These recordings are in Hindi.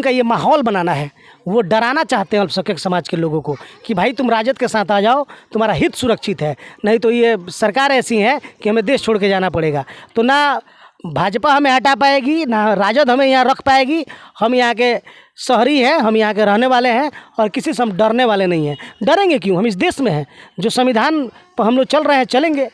उनका ये माहौल बनाना है। वो डराना चाहते हैं अल्पसंख्यक समाज के लोगों को कि भाई तुम राजद के साथ आ जाओ, तुम्हारा हित सुरक्षित है, नहीं तो ये सरकार ऐसी है कि हमें देश छोड़ के जाना पड़ेगा। तो ना भाजपा हमें हटा पाएगी, ना राजद हमें यहाँ रख पाएगी। हम यहाँ के शहरी हैं, हम यहाँ के रहने वाले हैं और किसी से हम डरने वाले नहीं हैं। डरेंगे क्यों? हम इस देश में हैं, जो संविधान पर हम लोग चल रहे हैं, चलेंगे।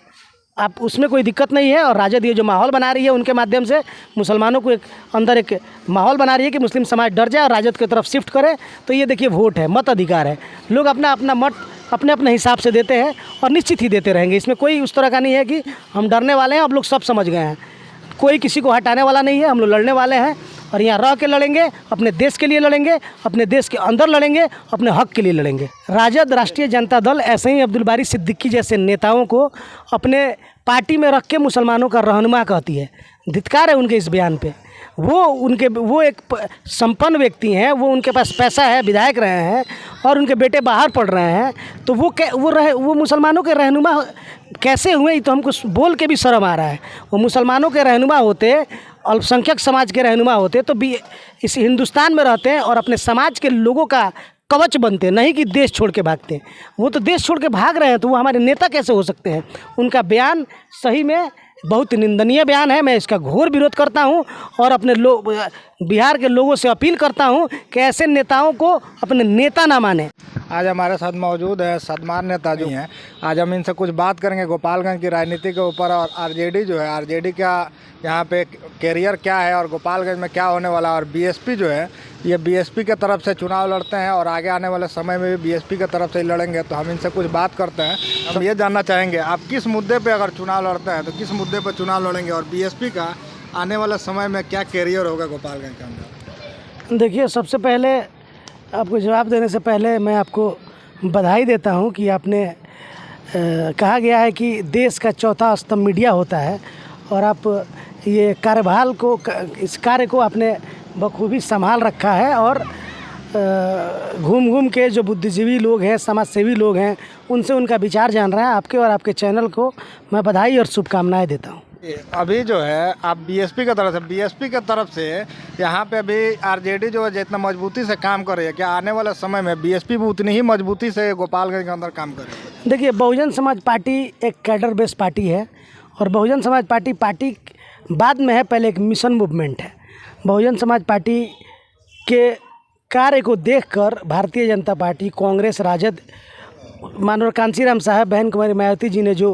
आप उसमें कोई दिक्कत नहीं है। और राजद ये जो माहौल बना रही है, उनके माध्यम से मुसलमानों को अंदर एक माहौल बना रही है कि मुस्लिम समाज डर जाए और राजद की तरफ शिफ्ट करे। तो ये देखिए, वोट है, मत अधिकार है, लोग अपना अपना मत अपने अपने हिसाब से देते हैं और निश्चित ही देते रहेंगे। इसमें कोई उस तरह का नहीं है कि हम डरने वाले हैं। अब लोग सब समझ गए हैं, कोई किसी को हटाने वाला नहीं है। हम लोग लड़ने वाले हैं और यहाँ रह के लड़ेंगे, अपने देश के लिए लड़ेंगे, अपने देश के अंदर लड़ेंगे, अपने हक के लिए लड़ेंगे। राजद, राष्ट्रीय जनता दल ऐसे ही अब्दुल बारी सिद्दीकी जैसे नेताओं को अपने पार्टी में रख के मुसलमानों का रहनुमा कहती है। धिक्कार है उनके इस बयान पे। वो एक संपन्न व्यक्ति हैं, वो उनके पास पैसा है, विधायक रहे हैं और उनके बेटे बाहर पढ़ रहे हैं। तो वो मुसलमानों के रहनुमा कैसे हुए? ये तो हमको बोल के भी शर्म आ रहा है। वो मुसलमानों के रहनुमा होते, अल्पसंख्यक समाज के रहनुमा होते तो भी इस हिंदुस्तान में रहते हैं और अपने समाज के लोगों का कवच बनते, नहीं कि देश छोड़ के भागते। वो तो देश छोड़ के भाग रहे हैं, तो वो हमारे नेता कैसे हो सकते हैं? उनका बयान सही में बहुत निंदनीय बयान है। मैं इसका घोर विरोध करता हूं और अपने बिहार के लोगों से अपील करता हूं कि ऐसे नेताओं को अपने नेता ना माने। आज हमारे साथ मौजूद है सदमान नेताजी हैं। आज हम इनसे कुछ बात करेंगे गोपालगंज की राजनीति के ऊपर और आरजेडी जो है, आरजेडी का यहाँ पे कैरियर क्या है और गोपालगंज में क्या होने वाला है। और बीएसपी जो है, ये बीएसपी के तरफ से चुनाव लड़ते हैं और आगे आने वाले समय में भी बीएसपी के तरफ से ही लड़ेंगे। तो हम इनसे कुछ बात करते हैं। हम ये जानना चाहेंगे, आप किस मुद्दे पे अगर चुनाव लड़ते हैं तो किस मुद्दे पर चुनाव लड़ेंगे और बीएसपी का आने वाले समय में क्या कैरियर होगा गोपालगंज के अंदर? देखिए, सबसे पहले आपको जवाब देने से पहले मैं आपको बधाई देता हूं कि आपने कहा गया है कि देश का चौथा स्तंभ मीडिया होता है और आप ये कार्यभार को, इस कार्य को आपने बखूबी संभाल रखा है। और घूम घूम के जो बुद्धिजीवी लोग हैं, समाज सेवी लोग हैं, उनसे उनका विचार जान रहा है। आपके और आपके चैनल को मैं बधाई और शुभकामनाएं देता हूं। अभी जो है आप बीएसपी की तरफ से यहाँ पे अभी आरजेडी जो है जितना मजबूती से काम कर रही है, क्या आने वाले समय में बीएसपी भी उतनी ही मजबूती से गोपालगंज के अंदर काम करेगी? देखिए, बहुजन समाज पार्टी एक कैडर बेस्ड पार्टी है और बहुजन समाज पार्टी बाद में है, पहले एक मिशन मूवमेंट है। बहुजन समाज पार्टी के कार्य को देखकर भारतीय जनता पार्टी, कांग्रेस, राजद, माननीय कांशीराम साहब, बहन कुमारी मायावती जी ने जो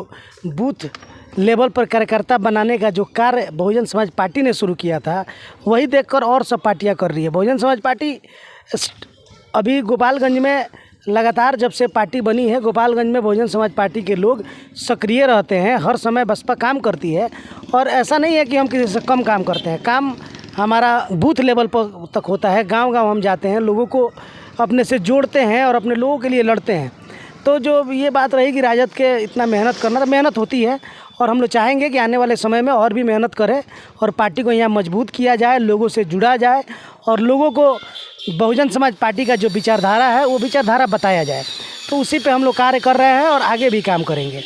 बूथ लेवल पर कार्यकर्ता बनाने का जो कार्य बहुजन समाज पार्टी ने शुरू किया था, वही देखकर और सब पार्टियां कर रही है। बहुजन समाज पार्टी अभी गोपालगंज में लगातार जब से पार्टी बनी है, गोपालगंज में बहुजन समाज पार्टी के लोग सक्रिय रहते हैं। हर समय बसपा काम करती है और ऐसा नहीं है कि हम किसी से कम काम करते हैं। काम हमारा बूथ लेवल पर तक होता है। गांव-गांव हम जाते हैं, लोगों को अपने से जोड़ते हैं और अपने लोगों के लिए लड़ते हैं। तो जो ये बात रही कि राजद के इतना मेहनत करना, तो मेहनत होती है और हम लोग चाहेंगे कि आने वाले समय में और भी मेहनत करें और पार्टी को यहाँ मजबूत किया जाए, लोगों से जुड़ा जाए और लोगों को बहुजन समाज पार्टी का जो विचारधारा है वो विचारधारा बताया जाए। तो उसी पे हम लोग कार्य कर रहे हैं और आगे भी काम करेंगे।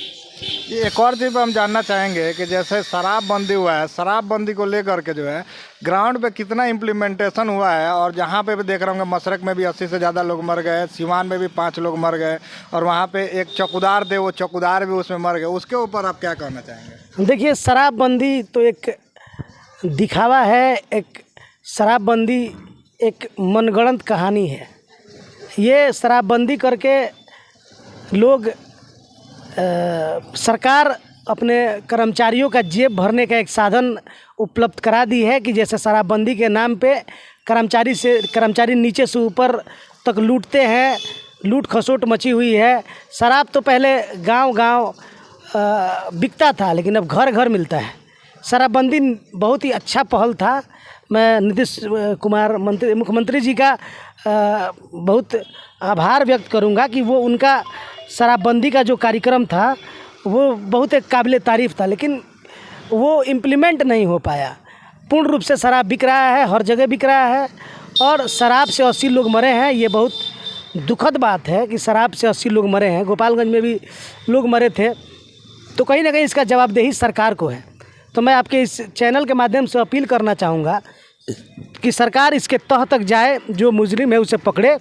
एक और चीज़ हम जानना चाहेंगे कि जैसे शराबबंदी हुआ है, शराबबंदी को लेकर के जो है ग्राउंड पे कितना इम्प्लीमेंटेशन हुआ है। और जहाँ पे भी देख रहे होंगे, मशरक में भी 80 से ज़्यादा लोग मर गए, सिवान में भी 5 लोग मर गए और वहाँ पे एक चौकीदार थे, वो चौकीदार भी उसमें मर गए। उसके ऊपर आप क्या कहना चाहेंगे? देखिए, शराबबंदी तो एक दिखावा है, एक शराबबंदी एक मनगढ़ंत कहानी है। ये शराबबंदी करके लोग सरकार अपने कर्मचारियों का जेब भरने का एक साधन उपलब्ध करा दी है कि जैसे शराबबंदी के नाम पे कर्मचारी नीचे से ऊपर तक लूटते हैं, लूट खसोट मची हुई है। शराब तो पहले गांव-गांव बिकता था, लेकिन अब घर घर मिलता है। शराबबंदी बहुत ही अच्छा पहल था। मैं नीतीश कुमार मुख्यमंत्री जी का बहुत आभार व्यक्त करूंगा कि वो उनका शराबबंदी का जो कार्यक्रम था वो बहुत एक काबिल तारीफ़ था, लेकिन वो इम्प्लीमेंट नहीं हो पाया। पूर्ण रूप से शराब बिक रहा है, हर जगह बिक रहा है और शराब से 80 लोग मरे हैं। ये बहुत दुखद बात है कि शराब से 80 लोग मरे हैं। गोपालगंज में भी लोग मरे थे। तो कहीं ना कहीं इसका जवाबदेही सरकार को है। तो मैं आपके इस चैनल के माध्यम से अपील करना चाहूँगा कि सरकार इसके तह तक जाए, जो मुजरिम है उसे पकड़े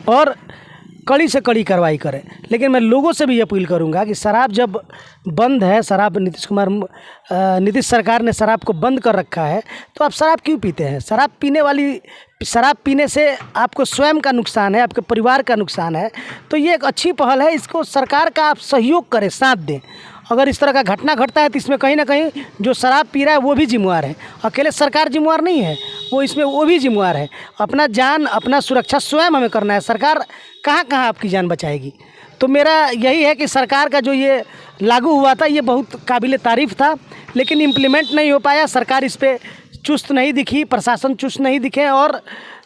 और कड़ी से कड़ी कार्रवाई करे। लेकिन मैं लोगों से भी अपील करूंगा कि शराब जब बंद है, शराब नीतीश सरकार ने शराब को बंद कर रखा है, तो आप शराब क्यों पीते हैं? शराब पीने से आपको स्वयं का नुकसान है, आपके परिवार का नुकसान है। तो ये एक अच्छी पहल है, इसको सरकार का आप सहयोग करें, साथ दें। अगर इस तरह का घटना घटता है तो इसमें कहीं ना कहीं जो शराब पी रहा है वो भी जिम्मेवार है, अकेले सरकार जिम्मेवार नहीं है, वो भी जिम्मेवार है। अपना जान, अपना सुरक्षा स्वयं हमें करना है। सरकार कहाँ कहाँ आपकी जान बचाएगी? तो मेरा यही है कि सरकार का जो ये लागू हुआ था ये बहुत काबिल तारीफ़ था, लेकिन इम्प्लीमेंट नहीं हो पाया। सरकार इस पर चुस्त नहीं दिखी, प्रशासन चुस्त नहीं दिखे, और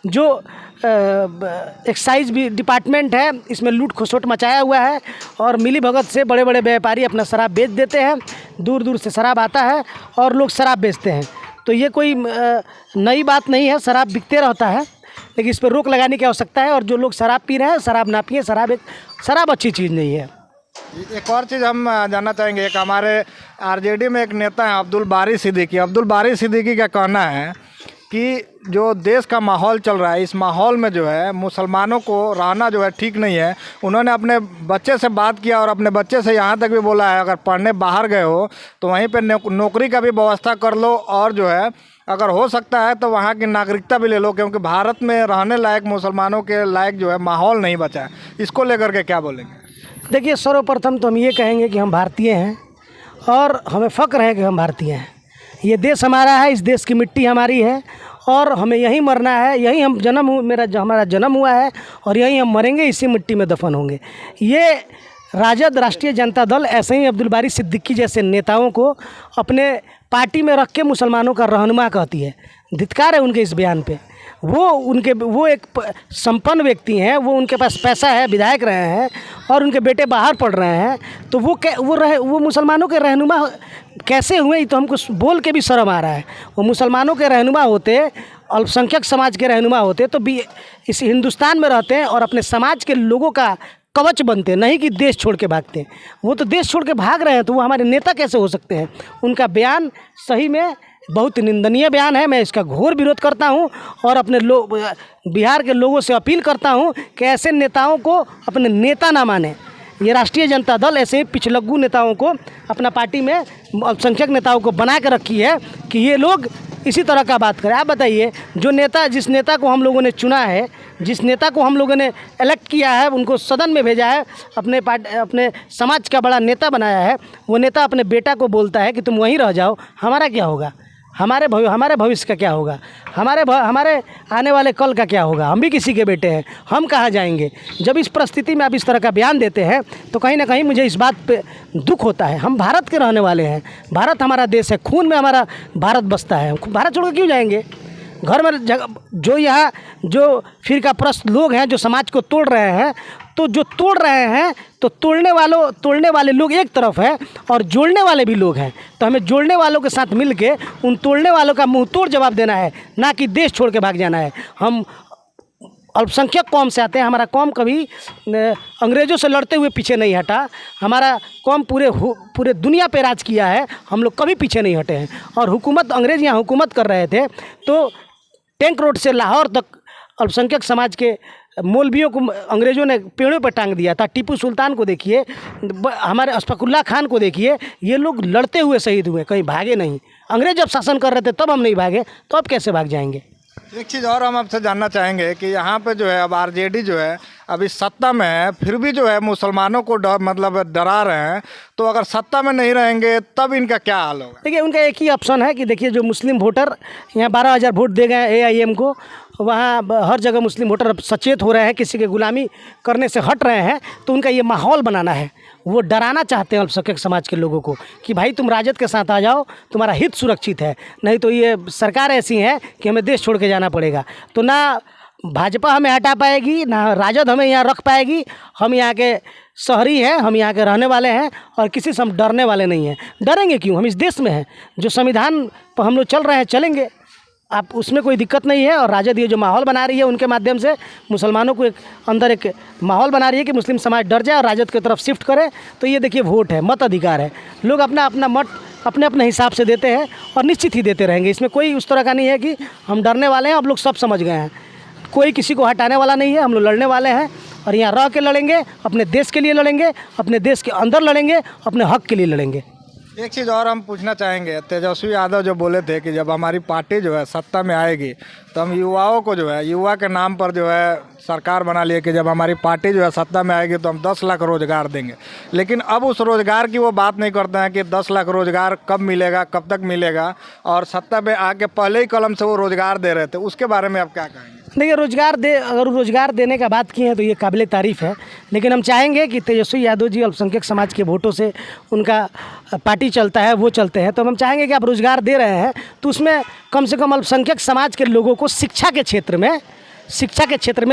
जो एक्साइज भी डिपार्टमेंट है इसमें लूट खसोट मचाया हुआ है, और मिली भगत से बड़े बड़े व्यापारी अपना शराब बेच देते हैं। दूर दूर से शराब आता है और लोग शराब बेचते हैं। तो ये कोई नई बात नहीं है, शराब बिकते रहता है, लेकिन इस पर रोक लगाने की आवश्यकता है। और जो लोग शराब पी रहे हैं, शराब ना पिए। शराब अच्छी चीज़ नहीं है। एक और चीज़ हम जानना चाहेंगे, एक हमारे आरजेडी में एक नेता हैं अब्दुल बारी सिद्दीकी का कहना है कि जो देश का माहौल चल रहा है, इस माहौल में जो है मुसलमानों को रहना जो है ठीक नहीं है। उन्होंने अपने बच्चे से बात किया और अपने बच्चे से यहाँ तक भी बोला है, अगर पढ़ने बाहर गए हो तो वहीं पे नौकरी का भी व्यवस्था कर लो, और जो है अगर हो सकता है तो वहाँ की नागरिकता भी ले लो, क्योंकि भारत में रहने लायक, मुसलमानों के लायक जो है माहौल नहीं बचा है। इसको लेकर के क्या बोलेंगे? देखिए, सर्वप्रथम तो हम ये कहेंगे कि हम भारतीय हैं और हमें फ़ख्र है कि हम भारतीय हैं। ये देश हमारा है, इस देश की मिट्टी हमारी है और हमें यहीं मरना है। यहीं हम हमारा जन्म हुआ है और यहीं हम मरेंगे, इसी मिट्टी में दफन होंगे। ये राजद, राष्ट्रीय जनता दल, ऐसे ही अब्दुल बारी सिद्दीकी जैसे नेताओं को अपने पार्टी में रख के मुसलमानों का रहनुमा कहती है। धिक्कार है उनके इस बयान पे। वो एक संपन्न व्यक्ति हैं, वो उनके पास पैसा है, विधायक रहे हैं और उनके बेटे बाहर पढ़ रहे हैं, तो वो मुसलमानों के रहनुमा कैसे हुए? ये तो हमको बोल के भी शर्म आ रहा है। वो मुसलमानों के रहनुमा होते, अल्पसंख्यक समाज के रहनुमा होते तो भी इस हिंदुस्तान में रहते हैं और अपने समाज के लोगों का कवच बनते, नहीं कि देश छोड़ के भागते। वो तो देश छोड़ के भाग रहे हैं, तो वो हमारे नेता कैसे हो सकते हैं? उनका बयान सही में बहुत निंदनीय बयान है। मैं इसका घोर विरोध करता हूं और अपने बिहार के लोगों से अपील करता हूं कि ऐसे नेताओं को अपने नेता ना माने। ये राष्ट्रीय जनता दल ऐसे ही पिछलग्गू नेताओं को अपना पार्टी में, अल्पसंख्यक नेताओं को बना के रखी है कि ये लोग इसी तरह का बात करें। आप बताइए, जिस नेता को हम लोगों ने चुना है, जिस नेता को हम लोगों ने इलेक्ट किया है, उनको सदन में भेजा है, अपने समाज का बड़ा नेता बनाया है, वो नेता अपने बेटा को बोलता है कि तुम वहीं रह जाओ। हमारा क्या होगा? हमारे भविष्य का क्या होगा? हमारे आने वाले कल का क्या होगा? हम भी किसी के बेटे हैं, हम कहाँ जाएंगे? जब इस परिस्थिति में आप इस तरह का बयान देते हैं तो कहीं ना कहीं मुझे इस बात पे दुख होता है। हम भारत के रहने वाले हैं, भारत हमारा देश है, खून में हमारा भारत बसता है। भारत छोड़ के क्यों जाएंगे? घर में जो फिरकाप्रस्त लोग हैं, जो समाज को तोड़ रहे हैं, तो जो तोड़ रहे हैं तो तोड़ने वाले लोग एक तरफ है और जोड़ने वाले भी लोग हैं। तो हमें जोड़ने वालों के साथ मिल के उन तोड़ने वालों का मुंह तोड़ जवाब देना है, ना कि देश छोड़ के भाग जाना है। हम अल्पसंख्यक कौम से आते हैं। हमारा कौम कभी अंग्रेज़ों से लड़ते हुए पीछे नहीं हटा। हमारा कौम पूरे दुनिया पे राज किया है, हम लोग कभी पीछे नहीं हटे हैं। और अंग्रेज़ यहाँ हुकूमत कर रहे थे तो टैंक रोड से लाहौर तक अल्पसंख्यक समाज के मौलवियों को अंग्रेज़ों ने पेड़ों पर टांग दिया था। टीपू सुल्तान को देखिए, हमारे अशफाकुल्ला खान को देखिए, ये लोग लड़ते हुए शहीद हुए, कहीं भागे नहीं। अंग्रेज जब शासन कर रहे थे तब हम नहीं भागे, तो अब कैसे भाग जाएंगे? एक चीज़ और हम आपसे जानना चाहेंगे कि यहाँ पे जो है अब आरजेडी जो है अभी सत्ता में है, फिर भी जो है मुसलमानों को डरा रहे हैं, तो अगर सत्ता में नहीं रहेंगे तब इनका क्या हाल होगा? देखिए, उनका एक ही ऑप्शन है कि देखिए, जो मुस्लिम वोटर यहाँ 12,000 वोट दे गए AIM को, वहाँ हर जगह मुस्लिम वोटर अब सचेत हो रहे हैं, किसी के गुलामी करने से हट रहे हैं। तो उनका ये माहौल बनाना है, वो डराना चाहते हैं अल्पसंख्यक समाज के लोगों को कि भाई तुम राजद के साथ आ जाओ, तुम्हारा हित सुरक्षित है, नहीं तो ये सरकार ऐसी है कि हमें देश छोड़ के जाना पड़ेगा। तो ना भाजपा हमें हटा पाएगी, ना राजद हमें यहाँ रख पाएगी। हम यहाँ के शहरी हैं, हम यहाँ के रहने वाले हैं और किसी से हम डरने वाले नहीं हैं। डरेंगे क्यों? हम इस देश में हैं, जो संविधान पर हम लोग चल रहे हैं, चलेंगे। आप उसमें कोई दिक्कत नहीं है। और राजद ये जो माहौल बना रही है, उनके माध्यम से मुसलमानों को अंदर एक माहौल बना रही है कि मुस्लिम समाज डर जाए और राजद की तरफ शिफ्ट करे। तो ये देखिए, वोट है, मत अधिकार है, लोग अपना अपना मत अपने अपने हिसाब से देते हैं और निश्चित ही देते रहेंगे। इसमें कोई उस तरह का नहीं है कि हम डरने वाले हैं। आप लोग सब समझ गए हैं, कोई किसी को हटाने वाला नहीं है। हम लोग लड़ने वाले हैं और यहाँ रह के लड़ेंगे, अपने देश के लिए लड़ेंगे, अपने देश के अंदर लड़ेंगे, अपने हक के लिए लड़ेंगे। एक चीज़ और हम पूछना चाहेंगे, तेजस्वी यादव जो बोले थे कि जब हमारी पार्टी जो है सत्ता में आएगी तो हम युवाओं को जो है, युवा के नाम पर जो है सरकार बना लिए कि जब हमारी पार्टी जो है सत्ता में आएगी तो हम 10 लाख रोज़गार देंगे। लेकिन अब उस रोज़गार की वो बात नहीं करते हैं कि 10 लाख रोज़गार कब मिलेगा, कब तक मिलेगा, और सत्ता में आके पहले ही कलम से वो रोज़गार दे रहे थे। उसके बारे में आप क्या कहेंगे? देखिए, अगर रोज़गार देने का बात की है तो ये काबिल तारीफ़ है, लेकिन हम चाहेंगे कि तेजस्वी यादव जी अल्पसंख्यक समाज के वोटों से उनका पार्टी चलता है, वो चलते हैं, तो हम चाहेंगे कि आप रोज़गार दे रहे हैं तो उसमें कम से कम अल्पसंख्यक समाज के लोगों को शिक्षा के क्षेत्र में,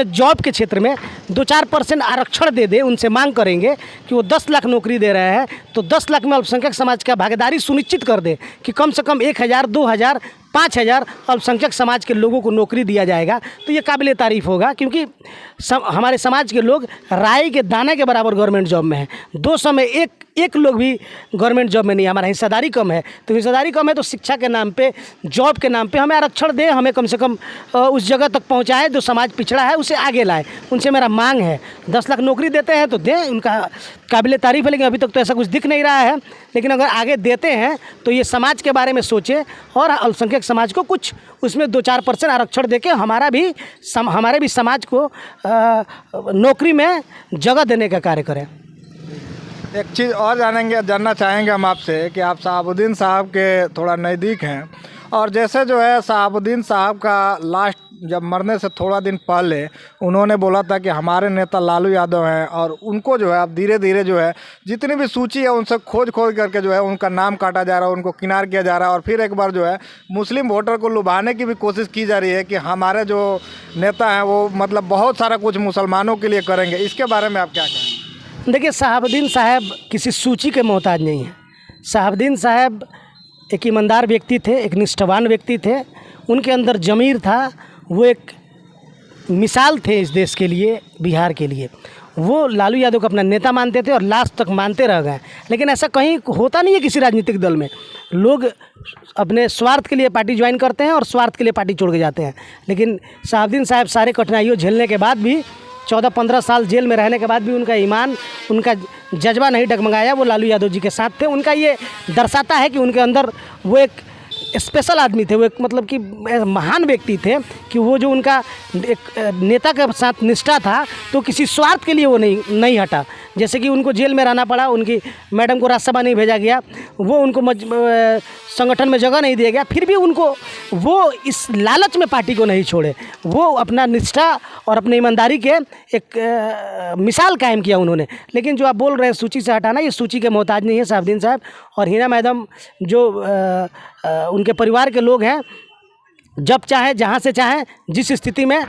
जॉब के क्षेत्र में 2-4% आरक्षण दे दे। उनसे मांग करेंगे कि वो 10 लाख नौकरी दे रहे हैं तो 10 लाख में अल्पसंख्यक समाज का भागीदारी सुनिश्चित कर दे कि कम से कम 1000, 2000, 5000 अल्पसंख्यक समाज के लोगों को नौकरी दिया जाएगा तो ये काबिल तारीफ़ होगा। क्योंकि हमारे समाज के लोग राई के दाने के बराबर गवर्नमेंट जॉब में हैं। 200 में एक लोग भी गवर्नमेंट जॉब में नहीं है। हमारा हिस्सेदारी कम है, तो हिस्सेदारी कम है तो शिक्षा के नाम पे, जॉब के नाम पे हमें आरक्षण दें, हमें कम से कम उस जगह तक पहुंचाएं जो समाज पिछड़ा है उसे आगे लाएं। उनसे मेरा मांग है 10 लाख नौकरी देते हैं तो दें, उनका काबिल तारीफ़ है, लेकिन अभी तक तो ऐसा कुछ दिख नहीं रहा है। लेकिन अगर आगे देते हैं तो ये समाज के बारे में सोचें और अल्पसंख्यक समाज को कुछ उसमें 2-4% आरक्षण देके हमारे भी समाज को नौकरी में जगह देने का कार्य करें। एक चीज़ और जानना चाहेंगे हम आपसे कि आप शहाबुद्दीन साहब के थोड़ा नज़दीक हैं, और जैसे जो है शहाबुद्दीन साहब का लास्ट जब मरने से थोड़ा दिन पहले उन्होंने बोला था कि हमारे नेता लालू यादव हैं, और उनको जो है अब धीरे धीरे जो है जितनी भी सूची है उनसे खोज करके जो है उनका नाम काटा जा रहा है, उनको किनार किया जा रहा है, और फिर एक बार जो है मुस्लिम वोटर को लुभाने की भी कोशिश की जा रही है कि हमारे जो नेता हैं वो मतलब बहुत सारा कुछ मुसलमानों के लिए करेंगे। इसके बारे में आप क्या कहेंगे? देखिए, शहाबुद्दीन साहब किसी सूची के मोहताज नहीं हैं। शहाबुद्दीन साहब एक ईमानदार व्यक्ति थे, एक निष्ठावान व्यक्ति थे, उनके अंदर ज़मीर था, वो एक मिसाल थे इस देश के लिए, बिहार के लिए। वो लालू यादव को अपना नेता मानते थे और लास्ट तक मानते रह गए। लेकिन ऐसा कहीं होता नहीं है किसी राजनीतिक दल में। लोग अपने स्वार्थ के लिए पार्टी ज्वाइन करते हैं और स्वार्थ के लिए पार्टी छोड़ के जाते हैं। लेकिन शहाबुद्दीन साहब सारे कठिनाइयों झेलने के बाद भी, 14-15 साल जेल में रहने के बाद भी उनका ईमान, उनका जज्बा नहीं डगमगाया। वो लालू यादव जी के साथ थे। उनका ये दर्शाता है कि उनके अंदर वो एक स्पेशल आदमी थे, वो एक मतलब कि महान व्यक्ति थे कि वो जो उनका एक नेता के साथ निष्ठा था तो किसी स्वार्थ के लिए वो नहीं हटा। जैसे कि उनको जेल में रहना पड़ा, उनकी मैडम को राज्यसभा नहीं भेजा गया, वो उनको संगठन में जगह नहीं दिया गया, फिर भी वो इस लालच में पार्टी को नहीं छोड़े। वो अपना निष्ठा और अपनी ईमानदारी के एक मिसाल कायम किया उन्होंने। लेकिन जो आप बोल रहे हैं सूची से हटाना, ये सूची के मोहताज नहीं है शहाबुद्दीन साहब। और हिना मैडम जो उनके परिवार के लोग हैं, जब चाहे, जहाँ से चाहें, जिस स्थिति में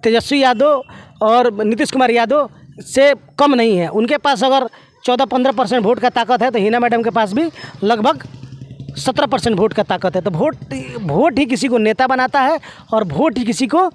तेजस्वी यादव और नीतीश कुमार यादव से कम नहीं है। उनके पास अगर 14-15% वोट का ताकत है तो हिना मैडम के पास भी लगभग 17% वोट का ताकत है। तो वोट ही किसी को नेता बनाता है और वोट ही किसी को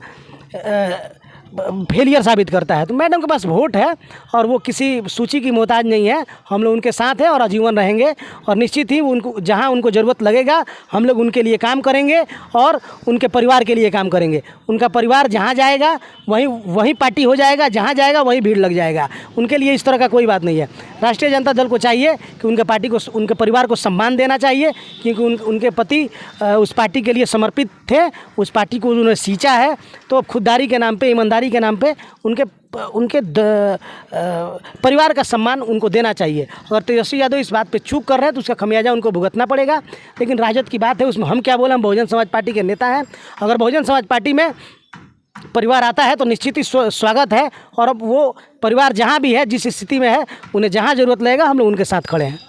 फेलियर साबित करता है। तो मैडम के पास वोट है और वो किसी सूची की मोहताज नहीं है। हम लोग उनके साथ हैं और आजीवन रहेंगे, और निश्चित ही उनको जहां उनको ज़रूरत लगेगा हम लोग उनके लिए काम करेंगे और उनके परिवार के लिए काम करेंगे। उनका परिवार जहां जाएगा वहीं पार्टी हो जाएगा, जहां जाएगा वहीं भीड़ लग जाएगा। उनके लिए इस तरह का कोई बात नहीं है। राष्ट्रीय जनता दल को चाहिए कि उनके पार्टी को, उनके परिवार को सम्मान देना चाहिए, क्योंकि उनके पति उस पार्टी के लिए समर्पित थे, उस पार्टी को उन्होंने सींचा है। तो अब खुददारी के नाम पे, ईमानदारी के नाम पे उनके परिवार का सम्मान उनको देना चाहिए। अगर तेजस्वी यादव इस बात पे चूक कर रहे हैं तो उसका खमियाजा उनको भुगतना पड़ेगा। लेकिन राजद की बात है, उसमें हम क्या बोले, हम बहुजन समाज पार्टी के नेता हैं। अगर बहुजन समाज पार्टी में परिवार आता है तो निश्चित ही स्वागत है, और अब वो परिवार जहाँ भी है, जिस स्थिति में है, उन्हें जहाँ ज़रूरत लगेगा हम लोग उनके साथ खड़े हैं।